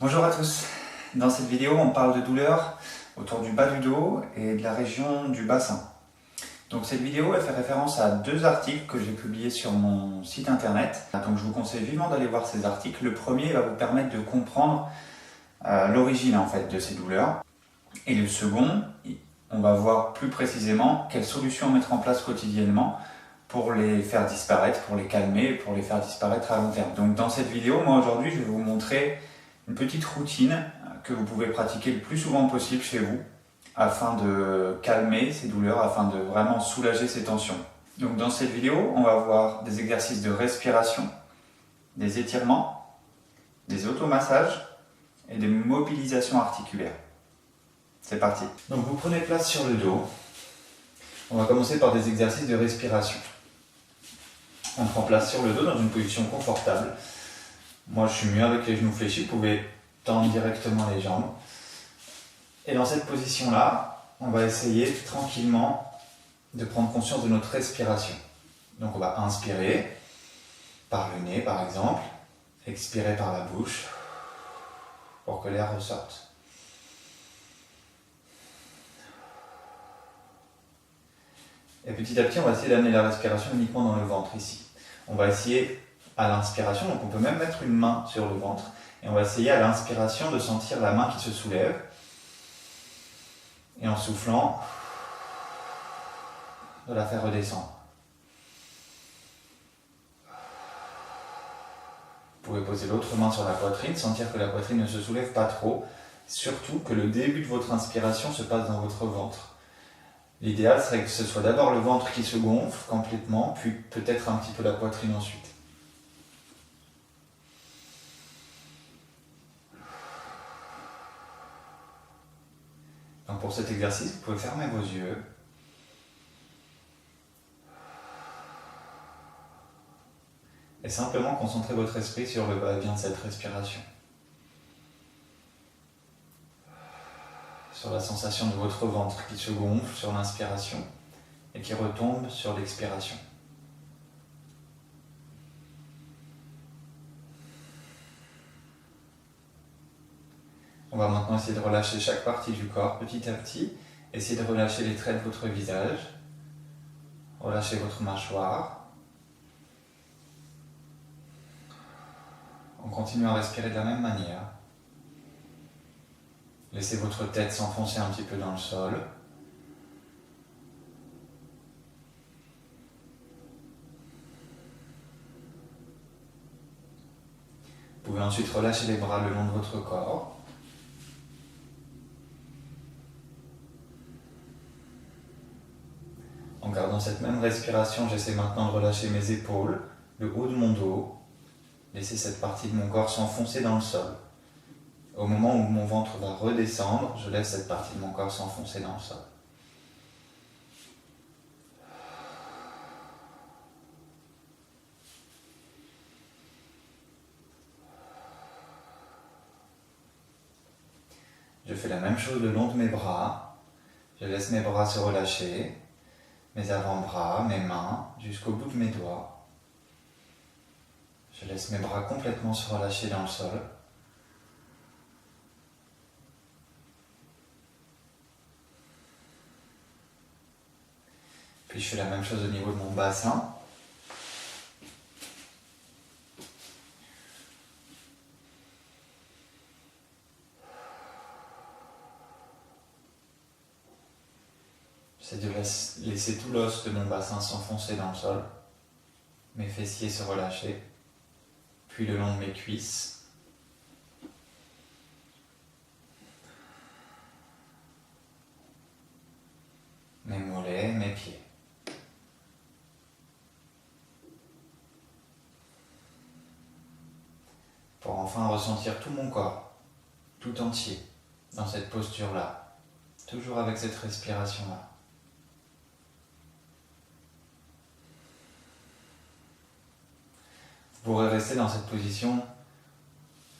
Bonjour à tous, dans cette vidéo on parle de douleurs autour du bas du dos et de la région du bassin. Donc cette vidéo elle fait référence à deux articles que j'ai publiés sur mon site internet. Donc je vous conseille vivement d'aller voir ces articles. Le premier va vous permettre de comprendre l'origine en fait de ces douleurs. Et le second, on va voir plus précisément quelles solutions mettre en place quotidiennement pour les faire disparaître, pour les calmer, pour les faire disparaître à long terme. Donc dans cette vidéo, moi aujourd'hui je vais vous montrer une petite routine que vous pouvez pratiquer le plus souvent possible chez vous afin de calmer ces douleurs, afin de vraiment soulager ces tensions. Donc dans cette vidéo, on va voir des exercices de respiration, des étirements, des automassages et des mobilisations articulaires. C'est parti. Donc vous prenez place sur le dos. On va commencer par des exercices de respiration. On prend place sur le dos dans une position confortable. Moi je suis mieux avec les genoux fléchis, vous pouvez tendre directement les jambes. Et dans cette position-là, on va essayer tranquillement de prendre conscience de notre respiration. Donc on va inspirer par le nez par exemple, expirer par la bouche pour que l'air ressorte. Et petit à petit, on va essayer d'amener la respiration uniquement dans le ventre ici. On va essayer à l'inspiration, donc on peut même mettre une main sur le ventre, et on va essayer à l'inspiration de sentir la main qui se soulève, et en soufflant, de la faire redescendre. Vous pouvez poser l'autre main sur la poitrine, sentir que la poitrine ne se soulève pas trop, surtout que le début de votre inspiration se passe dans votre ventre. L'idéal serait que ce soit d'abord le ventre qui se gonfle complètement, puis peut-être un petit peu la poitrine ensuite. Donc pour cet exercice, vous pouvez fermer vos yeux. Et simplement concentrer votre esprit sur le va-et-vient de cette respiration. Sur la sensation de votre ventre qui se gonfle sur l'inspiration et qui retombe sur l'expiration. On va maintenant essayer de relâcher chaque partie du corps petit à petit. Essayez de relâcher les traits de votre visage. Relâchez votre mâchoire. On continue à respirer de la même manière. Laissez votre tête s'enfoncer un petit peu dans le sol. Vous pouvez ensuite relâcher les bras le long de votre corps. En gardant cette même respiration, j'essaie maintenant de relâcher mes épaules, le haut de mon dos. Laissez cette partie de mon corps s'enfoncer dans le sol. Au moment où mon ventre va redescendre, je laisse cette partie de mon corps s'enfoncer dans le sol. Je fais la même chose le long de mes bras. Je laisse mes bras se relâcher, mes avant-bras, mes mains, jusqu'au bout de mes doigts. Je laisse mes bras complètement se relâcher dans le sol. Puis je fais la même chose au niveau de mon bassin. J'essaie de laisser tout l'os de mon bassin s'enfoncer dans le sol, mes fessiers se relâcher, puis le long de mes cuisses. Mes mollets, mes pieds. Pour enfin ressentir tout mon corps, tout entier, dans cette posture-là, toujours avec cette respiration-là. Vous pourrez rester dans cette position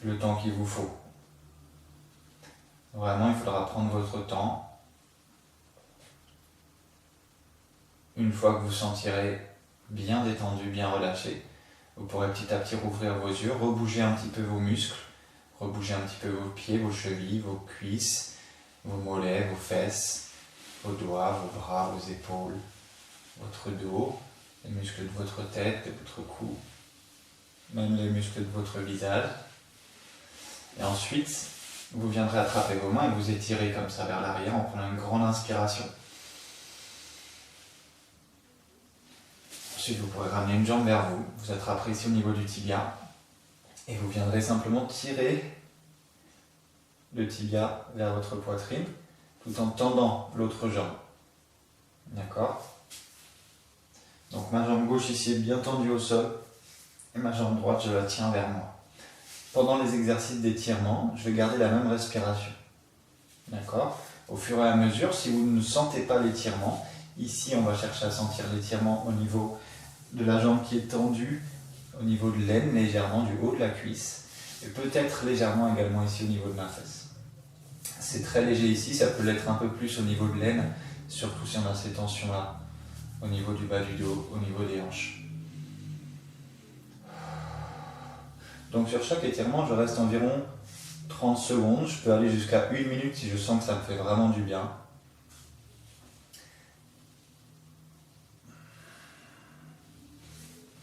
le temps qu'il vous faut. Vraiment, il faudra prendre votre temps. Une fois que vous sentirez bien détendu, bien relâché, vous pourrez petit à petit rouvrir vos yeux, rebouger un petit peu vos muscles, Rebougez un petit peu vos pieds, vos chevilles, vos cuisses, vos mollets, vos fesses, vos doigts, vos bras, vos épaules, votre dos, les muscles de votre tête, de votre cou, même les muscles de votre visage. Et ensuite, vous viendrez attraper vos mains et vous étirer comme ça vers l'arrière en prenant une grande inspiration. Ensuite, vous pourrez ramener une jambe vers vous, vous attraperez ici au niveau du tibia et vous viendrez simplement tirer le tibia vers votre poitrine tout en tendant l'autre jambe. D'accord? Donc ma jambe gauche ici est bien tendue au sol et ma jambe droite, je la tiens vers moi. Pendant les exercices d'étirement, je vais garder la même respiration. D'accord? Au fur et à mesure, si vous ne sentez pas l'étirement, ici on va chercher à sentir l'étirement au niveau de la jambe qui est tendue, au niveau de l'aine légèrement, du haut de la cuisse, et peut-être légèrement également ici au niveau de ma fesse. C'est très léger ici, ça peut l'être un peu plus au niveau de l'aine, surtout si on a ces tensions-là, au niveau du bas du dos, au niveau des hanches. Donc sur chaque étirement, je reste environ 30 secondes, je peux aller jusqu'à 1 minute si je sens que ça me fait vraiment du bien.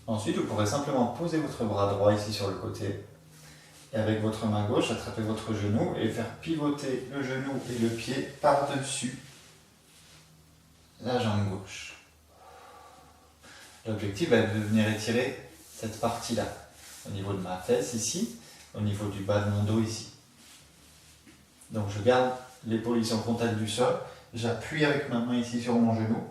Ensuite, vous pourrez simplement poser votre bras droit ici sur le côté et avec votre main gauche, attraper votre genou et faire pivoter le genou et le pied par-dessus la jambe gauche. L'objectif va être de venir étirer cette partie-là, au niveau de ma fesse ici, au niveau du bas de mon dos ici. Donc je garde l'épaule ici en contact du sol, j'appuie avec ma main ici sur mon genou,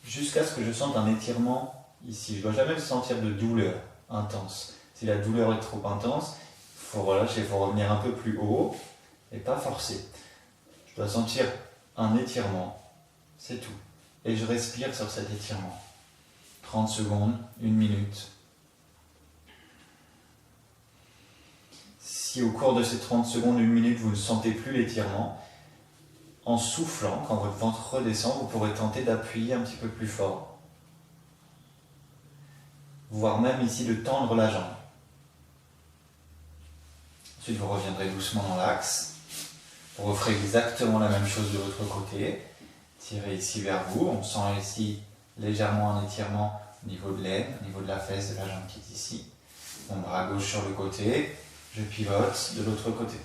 jusqu'à ce que je sente un étirement ici. Je ne dois jamais sentir de douleur intense. Si la douleur est trop intense, il faut relâcher, il faut revenir un peu plus haut et pas forcer. Je dois sentir un étirement, c'est tout. Et je respire sur cet étirement. 30 secondes, 1 minute. Si au cours de ces 30 secondes, 1 minute, vous ne sentez plus l'étirement, en soufflant, quand votre ventre redescend, vous pourrez tenter d'appuyer un petit peu plus fort. Voire même ici de tendre la jambe. Ensuite, vous reviendrez doucement dans l'axe. Vous referez exactement la même chose de l'autre côté. Tirez ici vers vous. On sent ici légèrement un étirement au niveau de l'aine, au niveau de la fesse, de la jambe qui est ici. Mon bras gauche sur le côté. Je pivote de l'autre côté.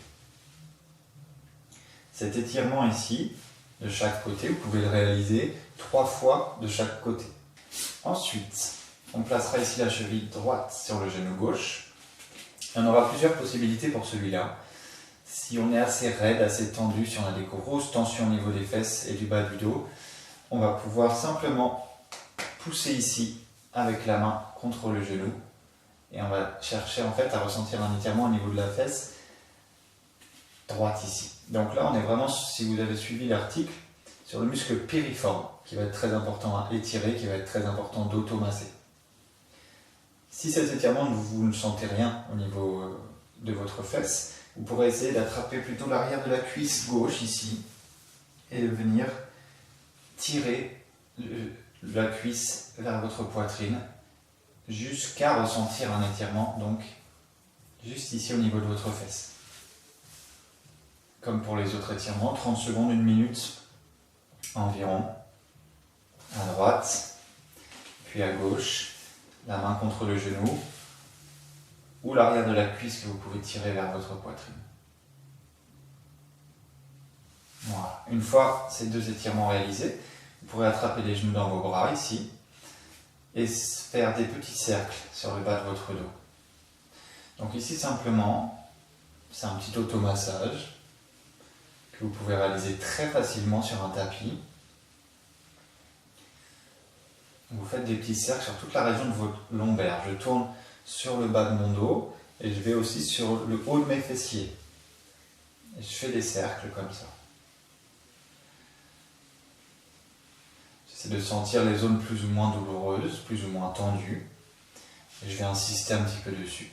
Cet étirement ici, de chaque côté, vous pouvez le réaliser 3 fois de chaque côté. Ensuite, on placera ici la cheville droite sur le genou gauche. Il y en aura plusieurs possibilités pour celui-là. Si on est assez raide, assez tendu, si on a des grosses tensions au niveau des fesses et du bas du dos, on va pouvoir simplement pousser ici avec la main contre le genou. Et on va chercher en fait à ressentir un étirement au niveau de la fesse droite ici. Donc là, on est vraiment, si vous avez suivi l'article, sur le muscle piriforme, qui va être très important à étirer, qui va être très important d'automasser. Si cet étirement, vous ne sentez rien au niveau de votre fesse, vous pourrez essayer d'attraper plutôt l'arrière de la cuisse gauche ici et de venir tirer la cuisse vers votre poitrine jusqu'à ressentir un étirement, donc juste ici au niveau de votre fesse. Comme pour les autres étirements, 30 secondes, 1 minute environ, à droite, puis à gauche, la main contre le genou, ou l'arrière de la cuisse que vous pouvez tirer vers votre poitrine. Voilà. Une fois ces 2 étirements réalisés, vous pourrez attraper les genoux dans vos bras ici, et faire des petits cercles sur le bas de votre dos. Donc ici simplement, c'est un petit automassage que vous pouvez réaliser très facilement sur un tapis. Vous faites des petits cercles sur toute la région de votre lombaire. Je tourne sur le bas de mon dos et je vais aussi sur le haut de mes fessiers. Et je fais des cercles comme ça. J'essaie de sentir les zones plus ou moins douloureuses, plus ou moins tendues. Et je vais insister un petit peu dessus.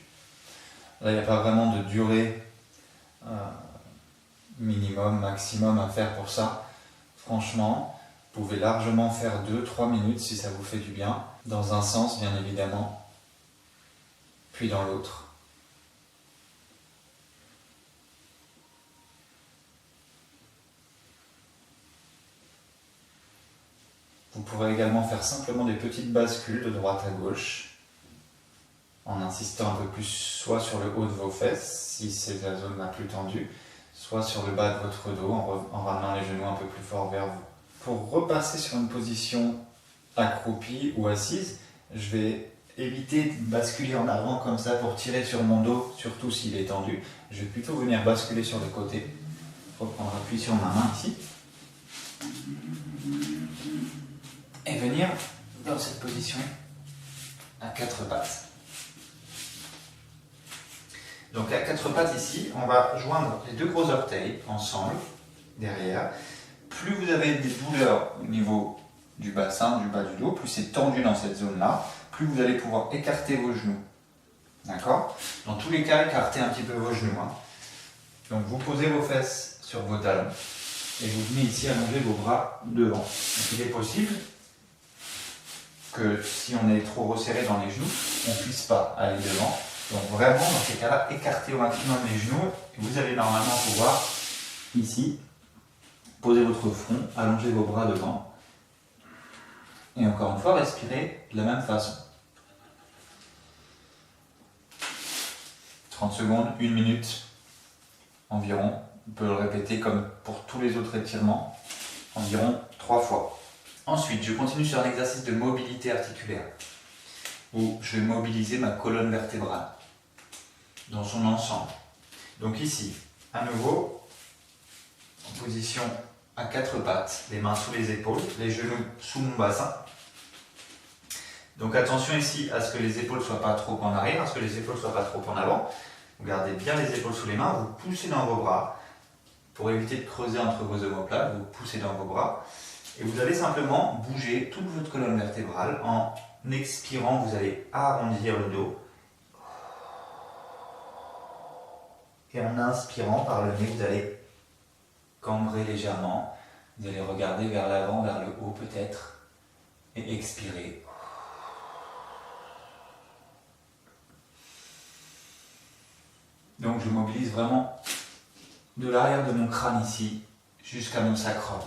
Là, il n'y a pas vraiment de durée minimum, maximum à faire pour ça. Franchement, vous pouvez largement faire 2-3 minutes si ça vous fait du bien. Dans un sens, bien évidemment, puis dans l'autre. Vous pourrez également faire simplement des petites bascules de droite à gauche, en insistant un peu plus soit sur le haut de vos fesses, si c'est la zone la plus tendue, soit sur le bas de votre dos, en ramenant les genoux un peu plus fort vers vous. Pour repasser sur une position accroupie ou assise, je vais éviter de basculer en avant comme ça pour tirer sur mon dos, surtout s'il est tendu. Je vais plutôt venir basculer sur le côté, reprendre appui sur ma main ici, et venir dans cette position à quatre pattes. Donc à quatre pattes ici, on va joindre les deux gros orteils ensemble, derrière. Plus vous avez des douleurs au niveau du bassin, du bas du dos, plus c'est tendu dans cette zone-là, plus vous allez pouvoir écarter vos genoux. D'accord? Dans tous les cas, écartez un petit peu vos genoux. Donc vous posez vos fesses sur vos talons et vous venez ici allonger vos bras devant. Donc il est possible que si on est trop resserré dans les genoux, on ne puisse pas aller devant. Donc vraiment, dans ces cas-là, écartez au maximum les genoux et vous allez normalement pouvoir, ici, poser votre front, allonger vos bras devant. Et encore une fois, respirez de la même façon. 30 secondes, 1 minute environ. On peut le répéter comme pour tous les autres étirements, environ 3 fois. Ensuite, je continue sur un exercice de mobilité articulaire où je vais mobiliser ma colonne vertébrale dans son ensemble. Donc ici, à nouveau, en position à quatre pattes, les mains sous les épaules, les genoux sous mon bassin. Donc attention ici à ce que les épaules ne soient pas trop en arrière, à ce que les épaules ne soient pas trop en avant. Vous gardez bien les épaules sous les mains, vous poussez dans vos bras. Pour éviter de creuser entre vos omoplates, vous poussez dans vos bras. Et vous allez simplement bouger toute votre colonne vertébrale. En expirant, vous allez arrondir le dos. Et en inspirant par le nez, vous allez cambrer légèrement. Vous allez regarder vers l'avant, vers le haut peut-être. Et expirer. Donc je mobilise vraiment de l'arrière de mon crâne ici jusqu'à mon sacrum.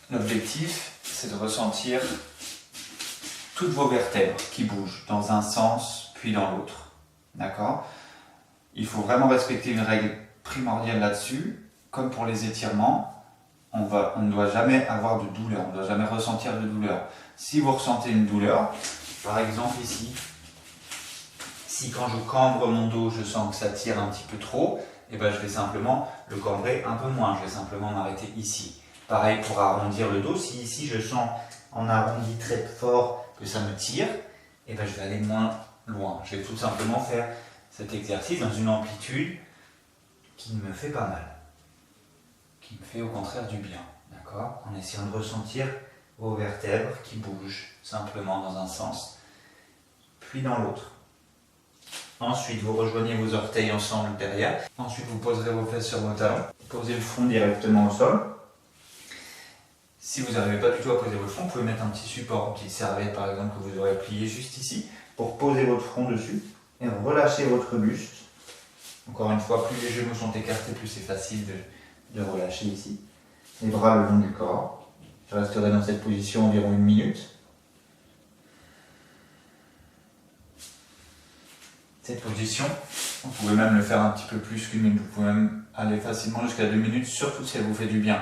L'objectif, c'est de ressentir toutes vos vertèbres qui bougent dans un sens puis dans l'autre. D'accord? Il faut vraiment respecter une règle primordiale là-dessus. Comme pour les étirements, on ne doit jamais avoir de douleur, on ne doit jamais ressentir de douleur. Si vous ressentez une douleur, par exemple ici, si quand je cambre mon dos, je sens que ça tire un petit peu trop, et ben je vais simplement le cambrer un peu moins, je vais simplement m'arrêter ici. Pareil pour arrondir le dos, si ici je sens en arrondi très fort que ça me tire, et ben je vais aller moins loin. Je vais tout simplement faire cet exercice dans une amplitude qui me fait pas mal, qui me fait au contraire du bien, d'accord? En essayant de ressentir vos vertèbres qui bougent simplement dans un sens, puis dans l'autre. Ensuite, vous rejoignez vos orteils ensemble derrière. Ensuite, vous poserez vos fesses sur vos talons. Posez le front directement au sol. Si vous n'arrivez pas du tout à poser votre front, vous pouvez mettre un petit support, une petite serviette par exemple que vous aurez plié juste ici pour poser votre front dessus et relâcher votre buste. Encore une fois, plus les genoux sont écartés, plus c'est facile de relâcher ici. Les bras le long du corps. Je resterai dans cette position environ 1 minute. Cette position, vous pouvez même le faire un petit peu plus qu'1 minute. Vous pouvez même aller facilement jusqu'à 2 minutes, surtout si elle vous fait du bien.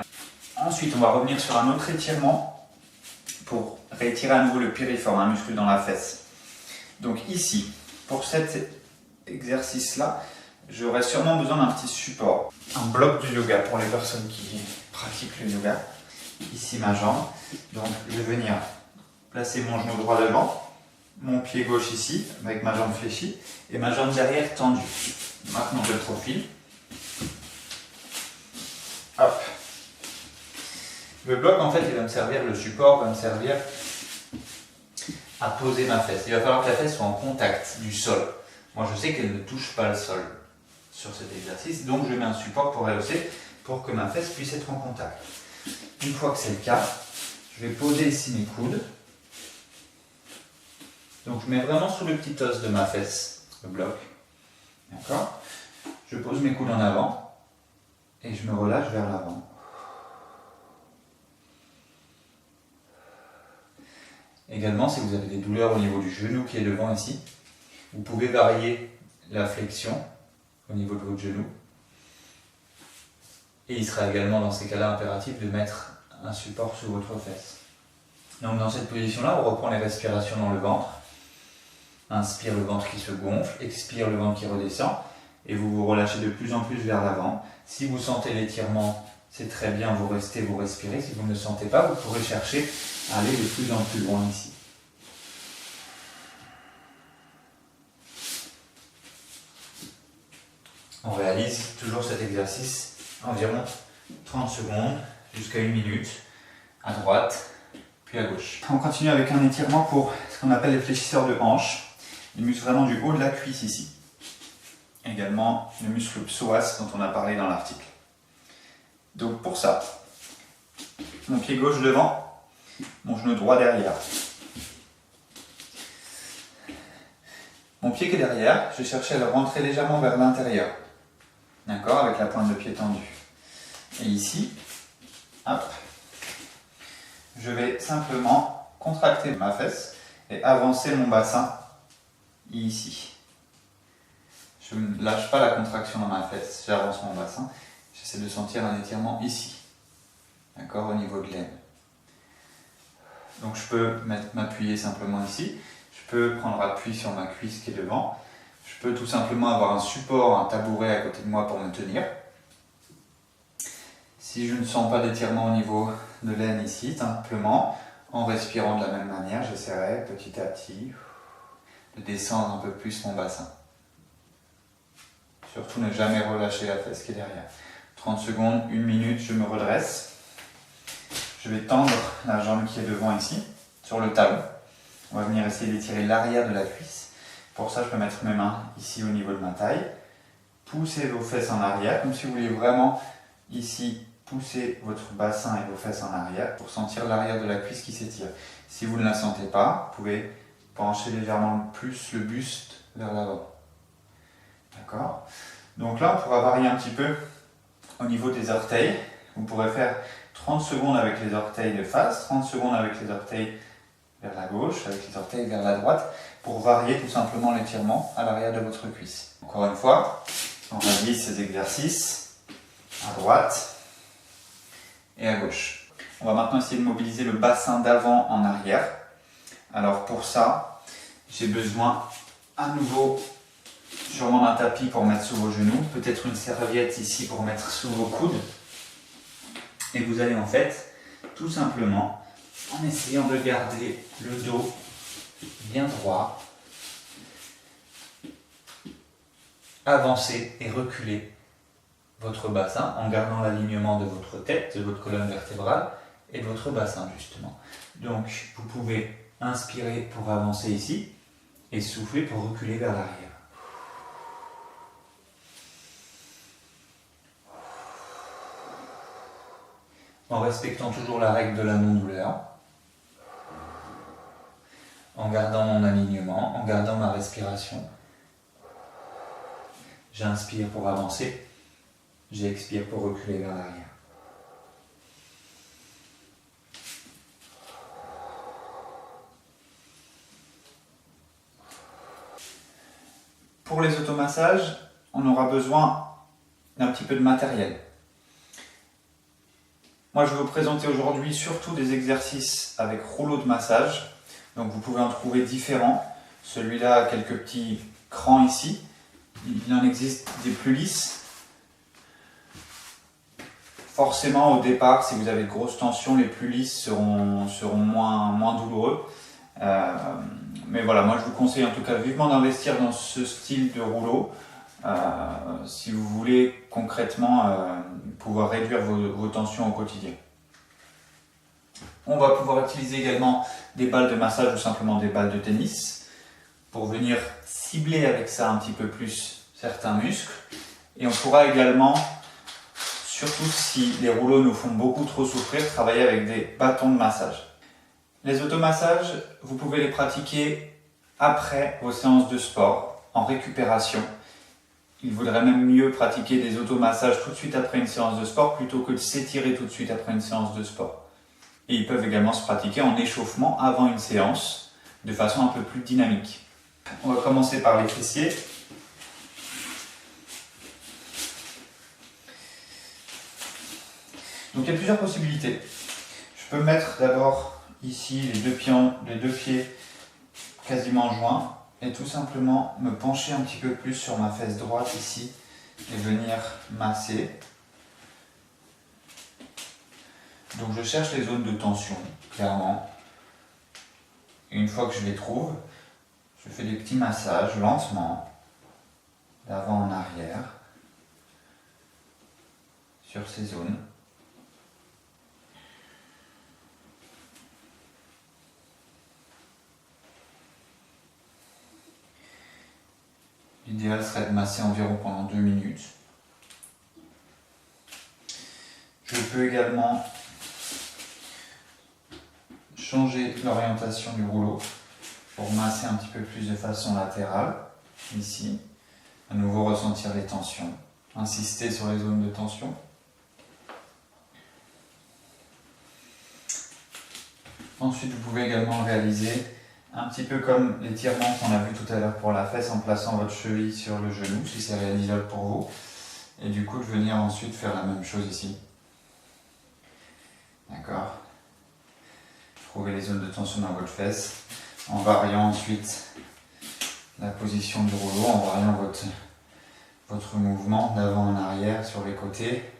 Ensuite, on va revenir sur un autre étirement pour réétirer à nouveau le piriforme, un muscle dans la fesse. Donc ici, pour cet exercice-là, j'aurai sûrement besoin d'un petit support. Un bloc de yoga pour les personnes qui pratiquent le yoga. Ici ma jambe. Donc je vais venir placer mon genou droit devant, mon pied gauche ici, avec ma jambe fléchie, et ma jambe derrière tendue. Maintenant je profile. Hop. Le bloc, en fait, il va me servir, le support va me servir à poser ma fesse. Il va falloir que la fesse soit en contact du sol. Moi, je sais qu'elle ne touche pas le sol sur cet exercice, donc je mets un support pour rehausser, pour que ma fesse puisse être en contact. Une fois que c'est le cas, je vais poser ici mes coudes. Donc je mets vraiment sous le petit os de ma fesse, le bloc. D'accord? Je pose mes coudes en avant et je me relâche vers l'avant. Également, si vous avez des douleurs au niveau du genou qui est devant ici, vous pouvez varier la flexion au niveau de votre genou. Et il sera également dans ces cas-là impératif de mettre un support sous votre fesse. Donc dans cette position-là, on reprend les respirations dans le ventre. Inspire, le ventre qui se gonfle, expire, le ventre qui redescend. Et vous vous relâchez de plus en plus vers l'avant. Si vous sentez l'étirement, c'est très bien, vous restez, vous respirez. Si vous ne le sentez pas, vous pourrez chercher à aller de plus en plus loin ici. On réalise toujours cet exercice environ 30 secondes jusqu'à 1 minute, à droite, puis à gauche. On continue avec un étirement pour ce qu'on appelle les fléchisseurs de hanche, les muscles vraiment du haut de la cuisse ici. Également le muscle psoas dont on a parlé dans l'article. Donc pour ça, mon pied gauche devant, mon genou droit derrière. Mon pied qui est derrière, je vais chercher à le rentrer légèrement vers l'intérieur. D'accord, avec la pointe de pied tendue. Et ici, hop, je vais simplement contracter ma fesse et avancer mon bassin ici. Je ne lâche pas la contraction dans ma fesse, j'avance mon bassin. J'essaie de sentir un étirement ici. D'accord, au niveau de l'aine. Donc je peux m'appuyer simplement ici. Je peux prendre appui sur ma cuisse qui est devant. Je peux tout simplement avoir un support, un tabouret à côté de moi pour me tenir. Si je ne sens pas d'étirement au niveau de l'aine ici, simplement, en respirant de la même manière, j'essaierai petit à petit de descendre un peu plus mon bassin. Surtout ne jamais relâcher la fesse qui est derrière. 30 secondes, 1 minute, je me redresse. Je vais tendre la jambe qui est devant ici, sur le talon. On va venir essayer d'étirer l'arrière de la cuisse. Pour ça, je peux mettre mes mains ici au niveau de ma taille. Poussez vos fesses en arrière, comme si vous vouliez vraiment ici pousser votre bassin et vos fesses en arrière pour sentir l'arrière de la cuisse qui s'étire. Si vous ne la sentez pas, vous pouvez pencher légèrement plus le buste vers l'avant. D'accord? Donc là, on pourra varier un petit peu au niveau des orteils. Vous pourrez faire 30 secondes avec les orteils de face, 30 secondes avec les orteils vers la gauche, avec les orteils vers la droite, pour varier tout simplement l'étirement à l'arrière de votre cuisse. Encore une fois, on réalise ces exercices à droite et à gauche. On va maintenant essayer de mobiliser le bassin d'avant en arrière. Alors pour ça, j'ai besoin à nouveau sûrement d'un tapis pour mettre sous vos genoux, peut-être une serviette ici pour mettre sous vos coudes. Et vous allez en fait tout simplement, en essayant de garder le dos bien droit, avancer et reculer votre bassin en gardant l'alignement de votre tête, de votre colonne vertébrale et de votre bassin justement. Donc vous pouvez inspirer pour avancer ici et souffler pour reculer vers l'arrière. En respectant toujours la règle de la non-douleur, en gardant mon alignement, en gardant ma respiration. J'inspire pour avancer, j'expire pour reculer vers l'arrière. Pour les automassages, on aura besoin d'un petit peu de matériel. Moi, je vais vous présenter aujourd'hui surtout des exercices avec rouleau de massage. Donc vous pouvez en trouver différents. Celui-là a quelques petits crans ici. Il en existe des plus lisses. Forcément, au départ, si vous avez de grosses tensions, les plus lisses seront moins douloureux. Mais voilà, moi je vous conseille en tout cas vivement d'investir dans ce style de rouleau. Si vous voulez concrètement pouvoir réduire vos tensions au quotidien. On va pouvoir utiliser également des balles de massage ou simplement des balles de tennis pour venir cibler avec ça un petit peu plus certains muscles. Et on pourra également surtout si les rouleaux nous font beaucoup trop souffrir, travailler avec des bâtons de massage. Les automassages, vous pouvez les pratiquer après vos séances de sport, en récupération. Il vaudrait même mieux pratiquer des automassages tout de suite après une séance de sport plutôt que de s'étirer tout de suite après une séance de sport. Et ils peuvent également se pratiquer en échauffement avant une séance, de façon un peu plus dynamique. On va commencer par les fessiers. Donc il y a plusieurs possibilités. Je peux mettre d'abord ici les deux pieds quasiment joints et tout simplement me pencher un petit peu plus sur ma fesse droite ici et venir masser. Donc je cherche les zones de tension, clairement. Et une fois que je les trouve, je fais des petits massages lentement, d'avant en arrière, sur ces zones. L'idéal serait de masser environ pendant 2 minutes. Je peux également changer l'orientation du rouleau pour masser un petit peu plus de façon latérale, ici. À nouveau ressentir les tensions, insister sur les zones de tension. Ensuite, vous pouvez également réaliser un petit peu comme l'étirement qu'on a vu tout à l'heure pour la fesse en plaçant votre cheville sur le genou, si c'est réalisable pour vous. Et du coup, de venir ensuite faire la même chose ici. D'accord ? Trouvez les zones de tension dans votre fesse en variant ensuite la position du rouleau, en variant votre mouvement d'avant en arrière sur les côtés.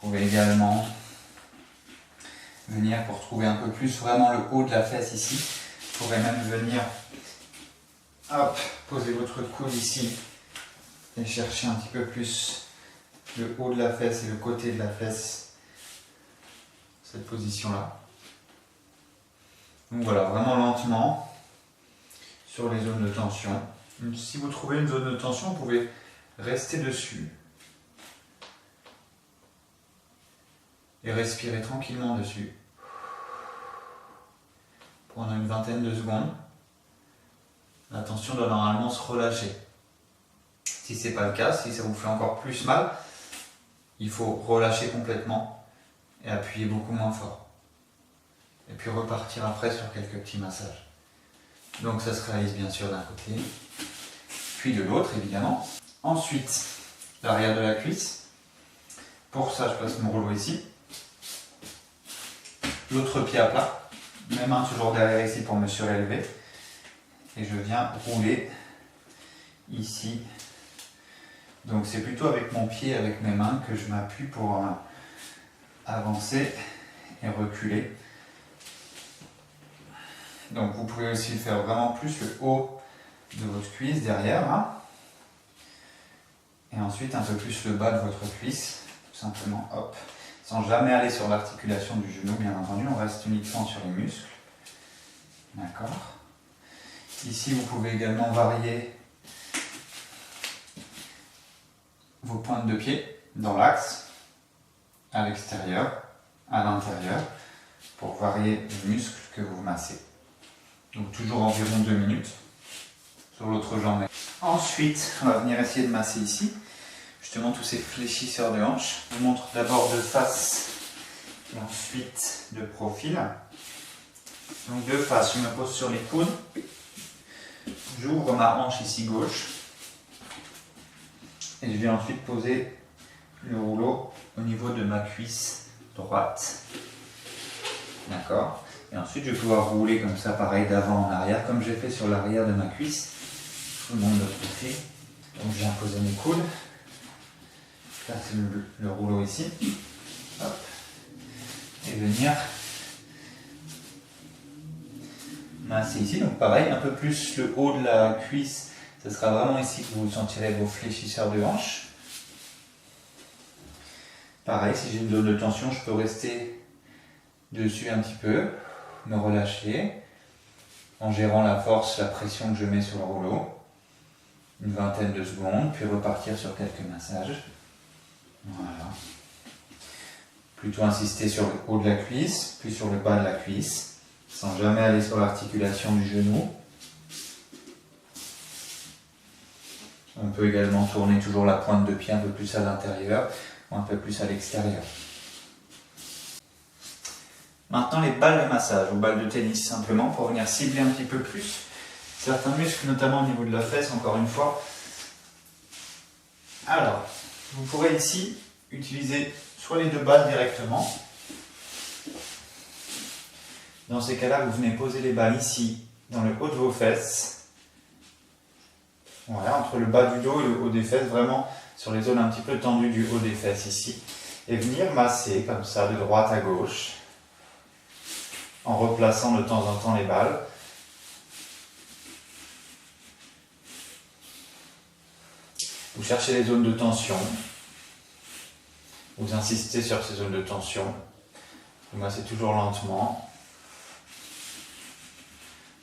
Vous pouvez également venir pour trouver un peu plus vraiment le haut de la fesse ici. Vous pourrez même venir poser votre coude ici et chercher un petit peu plus le haut de la fesse et le côté de la fesse, cette position-là. Donc voilà, vraiment lentement sur les zones de tension. Si vous trouvez une zone de tension, vous pouvez rester dessus et respirer tranquillement dessus pendant une vingtaine de secondes. La tension doit normalement se relâcher. Si ce n'est pas le cas, si ça vous fait encore plus mal, il faut relâcher complètement et appuyer beaucoup moins fort. Et puis repartir après sur quelques petits massages. Donc ça se réalise bien sûr d'un côté, puis de l'autre évidemment. Ensuite, l'arrière de la cuisse. Pour ça, je place mon rouleau ici. L'autre pied à plat, mes mains toujours derrière ici pour me surélever. Et je viens rouler ici. Donc c'est plutôt avec mon pied, avec mes mains que je m'appuie pour avancer et reculer. Donc vous pouvez aussi faire vraiment plus le haut de votre cuisse derrière. Hein. Et ensuite un peu plus le bas de votre cuisse. Tout simplement, hop. Sans jamais aller sur l'articulation du genou, bien entendu. On reste uniquement sur les muscles. D'accord. Ici, vous pouvez également varier vos pointes de pied dans l'axe, à l'extérieur, à l'intérieur, pour varier les muscles que vous massez. Donc toujours environ 2 minutes sur l'autre jambe. Ensuite, on va venir essayer de masser ici, justement tous ces fléchisseurs de hanches. Je vous montre d'abord de face et ensuite de profil. Donc de face, je me pose sur les coudes. J'ouvre ma hanche ici gauche. Et je viens ensuite poser le rouleau au niveau de ma cuisse droite. D'accord ? Et ensuite, je vais pouvoir rouler comme ça, pareil, d'avant en arrière, comme j'ai fait sur l'arrière de ma cuisse. Je vous montre de l'autre côté. Donc, je viens poser mes coudes. Là, c'est le rouleau ici. Hop. Et venir masser ici. Donc, pareil, un peu plus le haut de la cuisse. Ce sera vraiment ici que vous sentirez vos fléchisseurs de hanche. Pareil, si j'ai une zone de tension, je peux rester dessus un petit peu, me relâcher, en gérant la force, la pression que je mets sur le rouleau. Une vingtaine de secondes, puis repartir sur quelques massages. Voilà. Plutôt insister sur le haut de la cuisse, puis sur le bas de la cuisse, sans jamais aller sur l'articulation du genou. On peut également tourner toujours la pointe de pied un peu plus à l'intérieur ou un peu plus à l'extérieur. Maintenant les balles de massage ou balles de tennis, simplement pour venir cibler un petit peu plus certains muscles, notamment au niveau de la fesse, encore une fois. Alors, vous pourrez ici utiliser soit les deux balles directement. Dans ces cas-là, vous venez poser les balles ici, dans le haut de vos fesses. Voilà, entre le bas du dos et le haut des fesses, vraiment sur les zones un petit peu tendues du haut des fesses ici. Et venir masser comme ça, de droite à gauche, en replaçant de temps en temps les balles. Vous cherchez les zones de tension. Vous insistez sur ces zones de tension. Vous massez toujours lentement.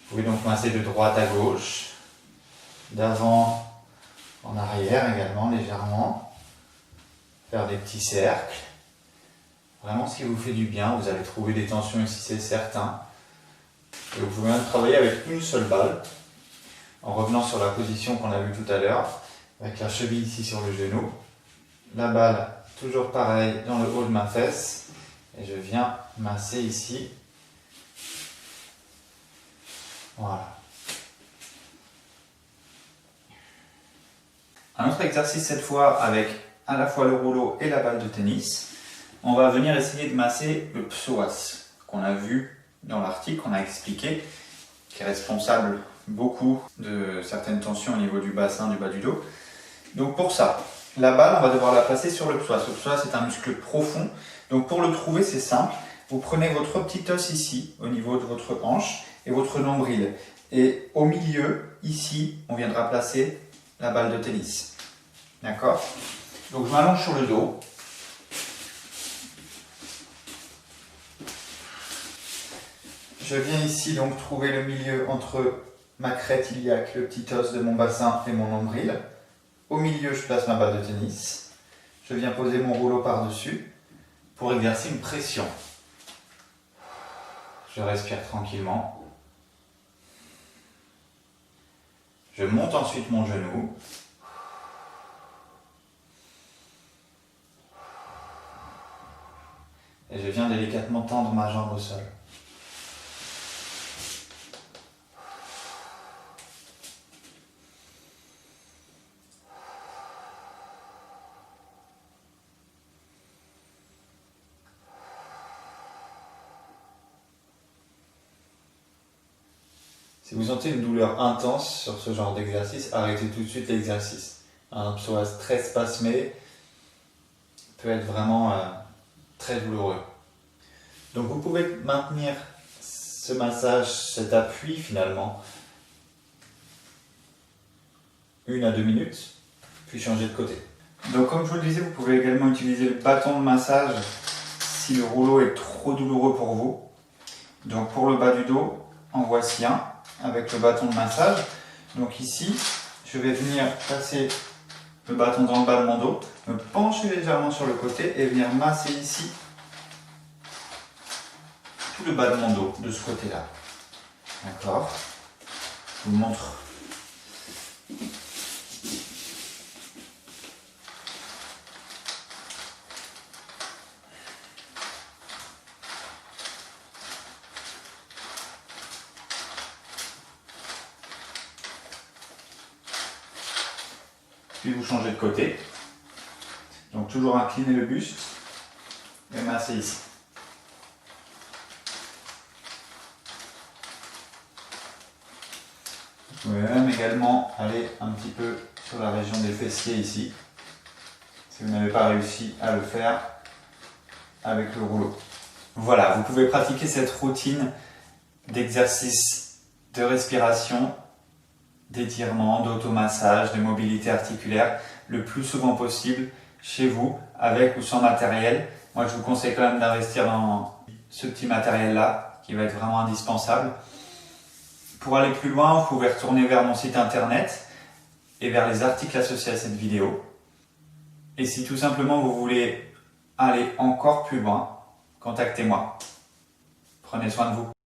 Vous pouvez donc masser de droite à gauche, d'avant en arrière également légèrement. Faire des petits cercles. Vraiment ce qui vous fait du bien. Vous allez trouver des tensions ici, c'est certain. Et vous pouvez même travailler avec une seule balle, en revenant sur la position qu'on a vue tout à l'heure, avec la cheville ici sur le genou. La balle, toujours pareil, dans le haut de ma fesse. Et je viens masser ici. Voilà. Un autre exercice cette fois avec à la fois le rouleau et la balle de tennis. On va venir essayer de masser le psoas qu'on a vu dans l'article, qu'on a expliqué, qui est responsable beaucoup de certaines tensions au niveau du bassin, du bas du dos. Donc pour ça, la balle, on va devoir la placer sur le psoas. Le psoas c'est un muscle profond, donc pour le trouver c'est simple. Vous prenez votre petit os ici, au niveau de votre hanche, et votre nombril. Et au milieu, ici, on viendra placer la balle de tennis. D'accord? Donc je m'allonge sur le dos. Je viens ici donc trouver le milieu entre ma crête iliaque, le petit os de mon bassin et mon nombril. Au milieu, je place ma balle de tennis. Je viens poser mon rouleau par-dessus pour exercer une pression. Je respire tranquillement. Je monte ensuite mon genou. Et je viens délicatement tendre ma jambe au sol. Si vous sentez une douleur intense sur ce genre d'exercice, arrêtez tout de suite l'exercice. Un psoas très spasmé peut être vraiment très douloureux. Donc vous pouvez maintenir ce massage, cet appui finalement, 1 à 2 minutes, puis changer de côté. Donc comme je vous le disais, vous pouvez également utiliser le bâton de massage si le rouleau est trop douloureux pour vous. Donc pour le bas du dos, en voici un avec le bâton de massage. Donc ici, je vais venir passer le bâton dans le bas de mon dos, me pencher légèrement sur le côté et venir masser ici tout le bas de mon dos, de ce côté-là. D'accord? Je vous montre. Puis vous changez de côté. Donc toujours incliner le buste et masser ici. Vous pouvez même également aller un petit peu sur la région des fessiers ici, si vous n'avez pas réussi à le faire avec le rouleau. Voilà, vous pouvez pratiquer cette routine d'exercice de respiration, d'étirement, d'automassage, de mobilité articulaire le plus souvent possible chez vous, avec ou sans matériel. Moi je vous conseille quand même d'investir dans ce petit matériel là qui va être vraiment indispensable. Pour aller plus loin, vous pouvez retourner vers mon site internet et vers les articles associés à cette vidéo. Et si tout simplement vous voulez aller encore plus loin, contactez-moi. Prenez soin de vous.